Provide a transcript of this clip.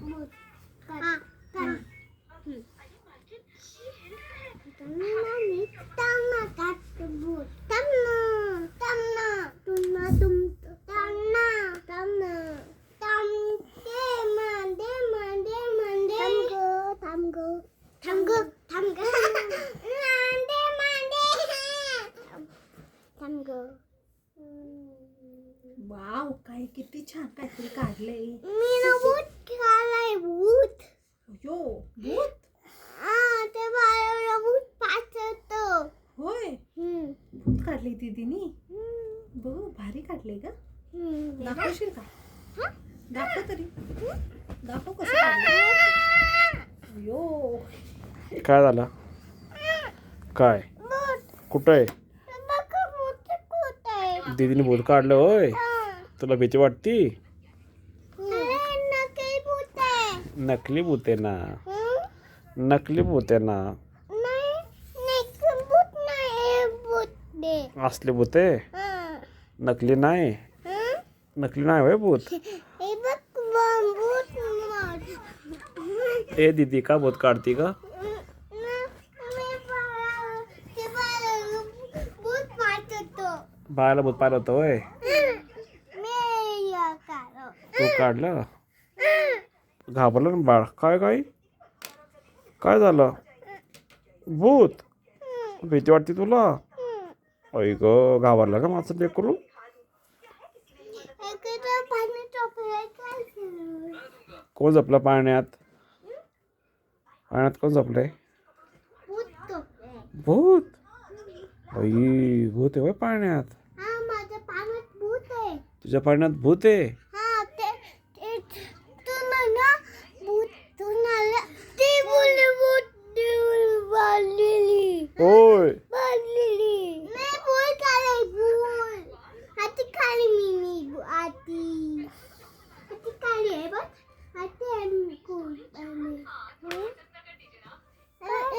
भूत हाँ कर तमना तमना काट भूत तमना तमना तुम तमना तमना तमके मंदे मंदे मंदे थमगो थमगो थमगो मंदे मंदे थमगो वाव, काय किती छान काहीतरी काढलंय. मी ना भूत काढलंय भूत यो भूत. ते बाळाला भूत पाचतो होय, भूत काढली दीदीनी. बघ, भारी काढले का? दाखवशील का? दाखव तरी. दाखव कसं काढलं. यो काय झालं? काय कुठं आहे? दीदीने भूत काढलं होय. तुला भीती वाटती? नकली भूत आहे ना, नकली भूत आहे ना. असली भूत आहे, नकली नाही. नकली नाही होय भूत. ए दीदी, का भूत काढती का? बाळाला भूत पाहिलं होतं होय. तू काढलं? घाबरलं ना बाळ. काय काय काय झालं? भूत भीती वाटते तुला? ऐ ग, घाबरला का माझं लेकरू? कोण झोपलं पाण्यात? पाण्यात कोण झोपलंय? भूत. भूत आहे होय पाण्यात. माझ्या पाण्यात भूत आहे. तुझ्या पाण्यात भूत आहे.